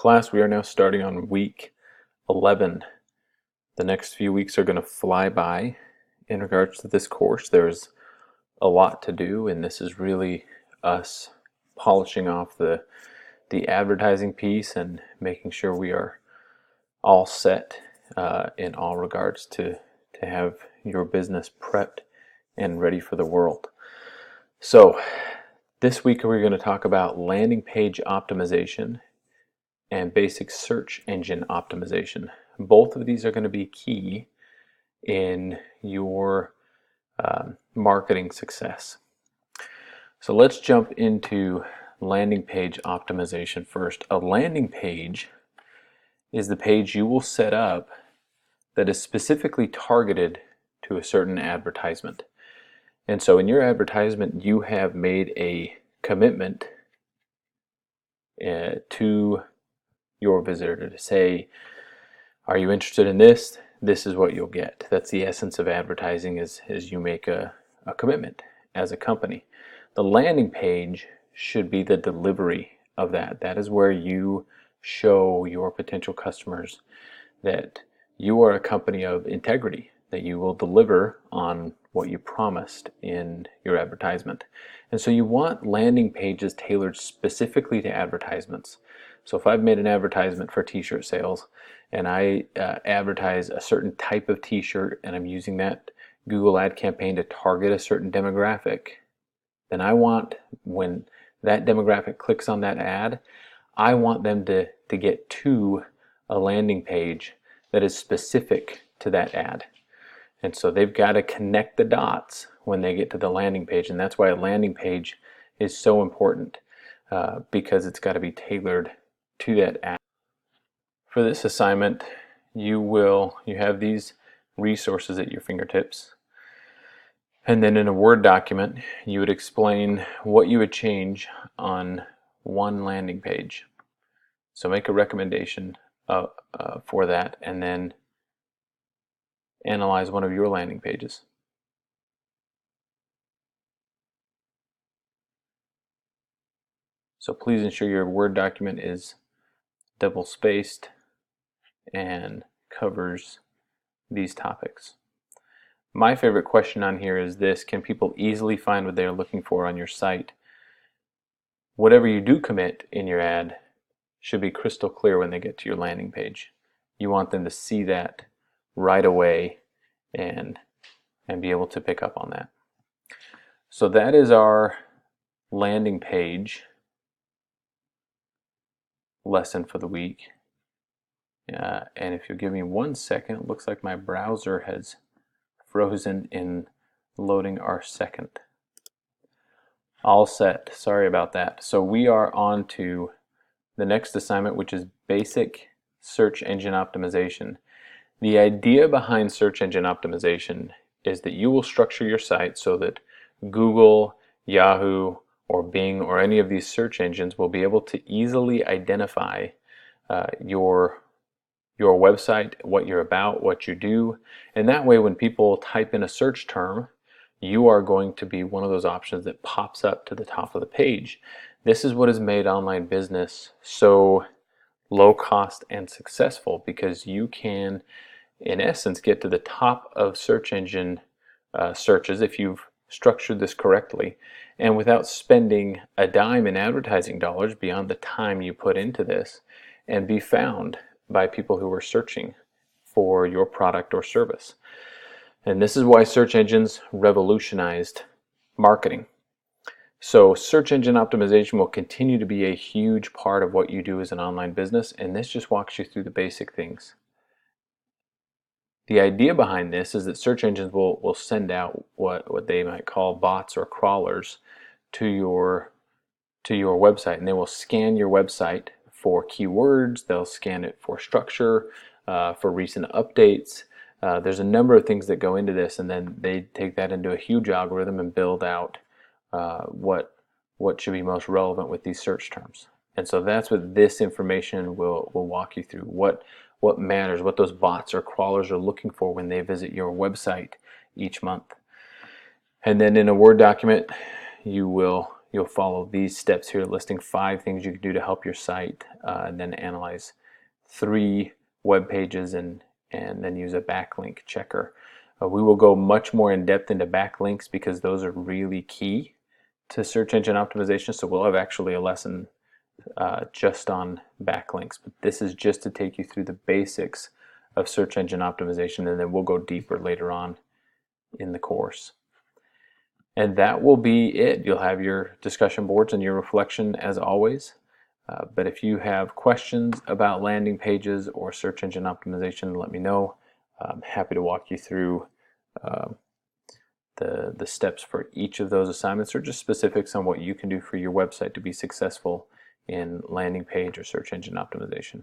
Class, we are now starting on week 11. The next few weeks are going to fly by in regards to this course. There's a lot to do, and this is really us polishing off the advertising piece and making sure we are all set in all regards to have your business prepped and ready for the world. So this week we're going to talk about landing page optimization and basic search engine optimization. Both of these are going to be key in your marketing success. So let's jump into landing page optimization first. A landing page is the page you will set up that is specifically targeted to a certain advertisement. And so in your advertisement, you have made a commitment to your visitor to say, are you interested in this? This is what you'll get. That's the essence of advertising, is you make a commitment as a company. The landing page should be the delivery of that. That is where you show your potential customers that you are a company of integrity, that you will deliver on what you promised in your advertisement. And so you want landing pages tailored specifically to advertisements. So if I've made an advertisement for t-shirt sales and I advertise a certain type of t-shirt and I'm using that Google ad campaign to target a certain demographic, then I want, when that demographic clicks on that ad, I want them to get to a landing page that is specific to that ad. And so they've got to connect the dots when they get to the landing page, and that's why a landing page is so important, because it's got to be tailored to that ad. For this assignment, you have these resources at your fingertips, and then in a Word document you would explain what you would change on one landing page. So make a recommendation for that, and then analyze one of your landing pages. So please ensure your Word document is double spaced and covers these topics. My favorite question on here is this: can people easily find what they're looking for on your site? Whatever you do commit in your ad should be crystal clear when they get to your landing page. You want them to see that right away and be able to pick up on that. So that is our landing page lesson for the week. And if you'll give me 1 second, it looks like my browser has frozen in loading our second. All set. Sorry about that. So we are on to the next assignment, which is basic search engine optimization. The idea behind search engine optimization is that you will structure your site so that Google, Yahoo, or Bing, or any of these search engines will be able to easily identify your website, what you're about, what you do. And that way, when people type in a search term, you are going to be one of those options that pops up to the top of the page. This is what has made online business so low cost and successful, because you can, in essence, get to the top of search engine searches if you've structured this correctly, and without spending a dime in advertising dollars beyond the time you put into this, and be found by people who are searching for your product or service. And this is why search engines revolutionized marketing. So search engine optimization will continue to be a huge part of what you do as an online business, and this just walks you through the basic things. The idea behind this is that search engines will send out what they might call bots or crawlers to your website, and they will scan your website for keywords, they'll scan it for structure, for recent updates. There's a number of things that go into this, and then they take that into a huge algorithm and build out what should be most relevant with these search terms. And so that's what this information will walk you through. What matters, what those bots or crawlers are looking for when they visit your website each month. And then in a Word document, you will you'll follow these steps here, listing 5 things you can do to help your site, and then analyze 3 web pages and then use a backlink checker. We will go much more in depth into backlinks because those are really key to search engine optimization. So we'll have actually a lesson just on backlinks, but this is just to take you through the basics of search engine optimization, and then we'll go deeper later on in the course. And that will be it. You'll have your discussion boards and your reflection as always. But if you have questions about landing pages or search engine optimization, let me know. I'm happy to walk you through the steps for each of those assignments, or just specifics on what you can do for your website to be successful in landing page or search engine optimization.